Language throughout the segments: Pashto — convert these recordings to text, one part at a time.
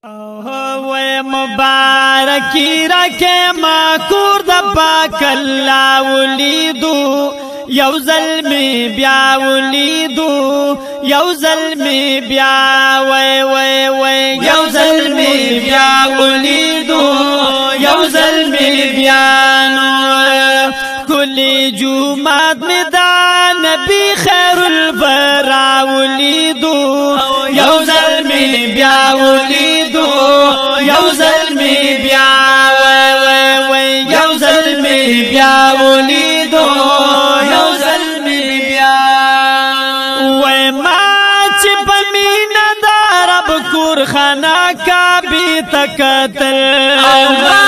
وے مبارکی رکھے ماکور دا پاک اللہ ولیدو یو ظلمی بیا ولیدو یو ظلمی بیا وے وے وے یو ظلمی بیا ولیدو یو ظلمی بیا نو کلی جمعات میں دا نبی خیر البرا ولیدو یو ظلمی بیا ولیدو یو ظلمی بیا وے وے وے یو ظلمی بیا ولیدو یو ظلمی بیا وے ما چپ مین دا رب کور خانہ کا بھی تکتل ما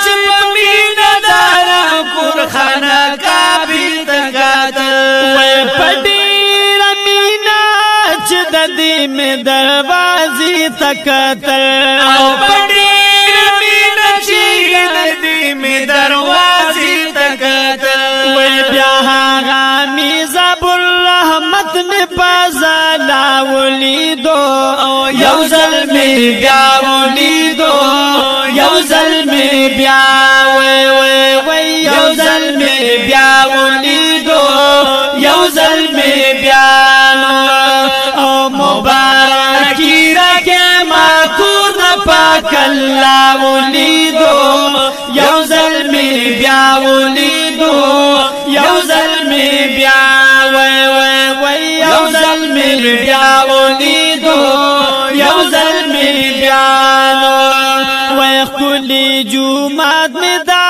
چپ مین دا رب کور خانہ کا بھی تکتل وے پڑی رمینا چددی میں دروازی تکتل پڑی رمینا چددی میں دروازی تکتل وے بیاہا غامی زب الرحمت میں پازالا ولیدو یو ظلمی بیا ولیدو یو ظلمی بیا وے وے وے یو ظلمی بیا ولیدو یو ظلمی بیا او مبارکی رکھے ماکور دا پاک اللہ ولیدو یو ظلمی بیا ولیدو یو ظلمی بیا وے وے وے یو ظلمی بیا ولیدو یو ظلمی بیا وے کلی جمعات میں دا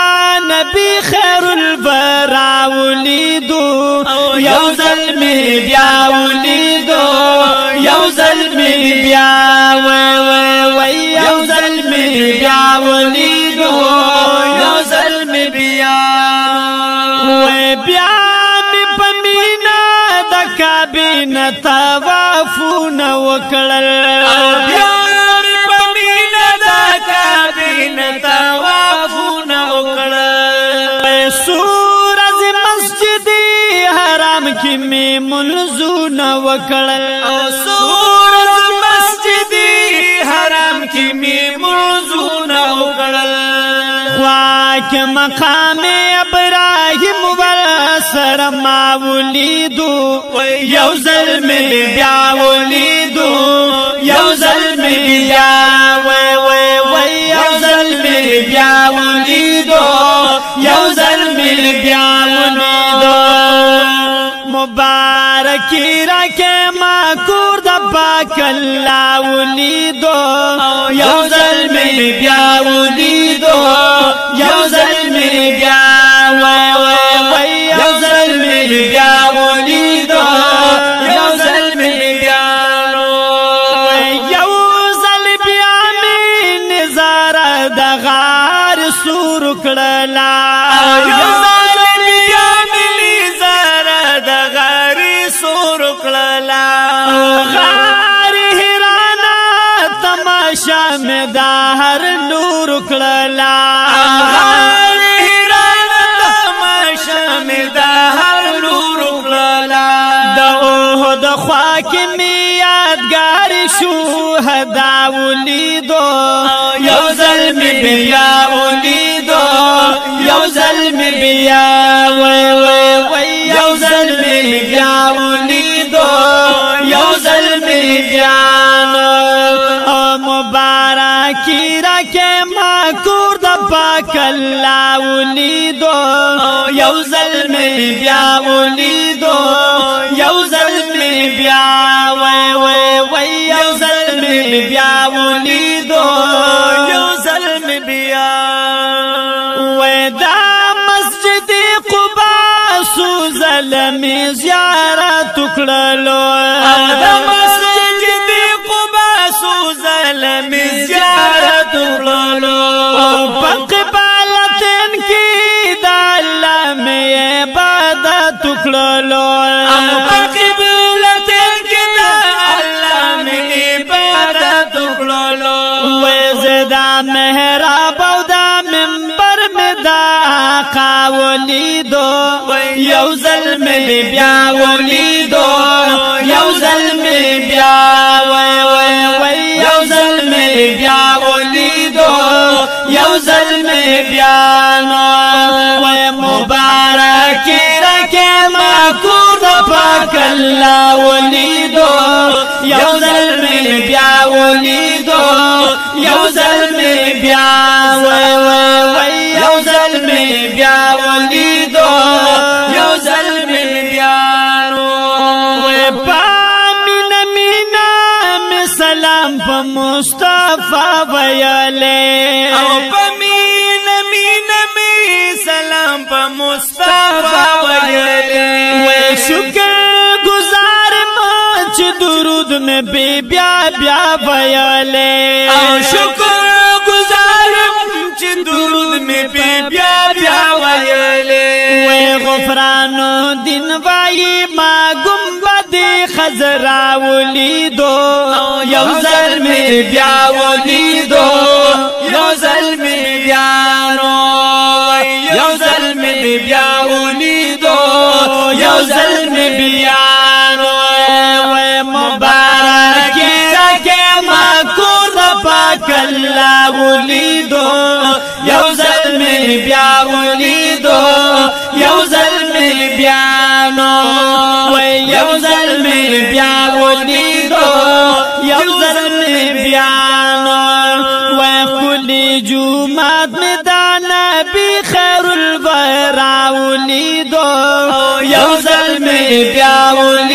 نبی خیر البرا ولیدو یو ظلمی بیا ولیدو یو ظلمی بیا وے وے وے یو ظلمی بیا ولیدو یو ظلمی بیا وے بیا می پمینا دا کابین توافون وکڑل بیا می پمینا دا کابین توافون وکڑل سورج مسجد حرام کی میں منزون وکڑل سورج مسجد حرام کی میں منزون وکڑل خواک مقام ابراہیم ورسر ما ولیدو یو ظلمی بیا ولیدو یو ظلمی بیا وے وے وے یو ظلمی بیا ولیدو یو ظلمی بیا ولیدو مبارکی رکھے ماکور دا پاک اللہ ولیدو یو ظلمی بیا ولیدو یو ظلمی بیا وے وے وے یو ظلمی بیا ولیدو یو ظلمی بیا یو ظلم بیا میں نظارہ دا غار سور کڑلا یو ظلم بیا میں نظارہ دا غار سور کڑلا غار ہرانا تماشا میں دا ہر نور کڑلا غار ہرانا تماشا میں دا ہر نور کڑلا دا اوہد خواک میں یادگار شہدا ولیدو یو ظلمی بیا ولیدو یو ظلمی بیا وے وے وے یو ظلمی بیا ولیدو یو ظلمی بیا مبارکی رکھے ماکور دا پاک اللہ ولیدو یو ظلمی بیا ولیدو یو ظلمی بیا وے وے وے یو ظلمی بیا ولیدو یو ظلمی بیا وے دا مسجد قبا سو ظلمی زیارت کڑلو دا مسجد قبا سو ظلمی زیارت کڑلو پقبالتن کی دا اللہ میں عبادت کڑلو پقبالتن کی دا اللہ میں عبادت کڑلو وے زدہ محراب او دا منبر میں دا آقا ولیدو یو ظلمی بیا ولیدو یو ظلمی بیا وے وے وے یو ظلمی بیا ولیدو یو ظلم بیانو و مبارک رکه مکور دا پاک اللہ ولیدو یو ظلم بیا ولیدو یو ظلم بیا یو ظلم بیا ولیدو یو ظلم بیانو پامین مینا میں سلام پا مصطفیٰ ویلے او پامین مینا میں سلام پا مصطفیٰ ویلے وی شکر گزار مانچ درود میں بے بیا بیا ویلے او شکر گزار مانچ درود میں بے بیا بیا ویلے وی غفرانو دن وائی ما گنبد خزرا ولیدو یو ظلم بیا ولیدو یو ظلم بیانو یو ظلم بیا ولیدو یو ظلم بیانو و مبارک رکے مکور دا پاک اللہ ولیدو یو ظلم بیا ولیدو یو ظلم بیانو یو ظلم بیا ولیدو یو ظلم بیانو کلی جمعات میں دانا بی خیر الورا ولیدو یو ظلم بیا ولیدو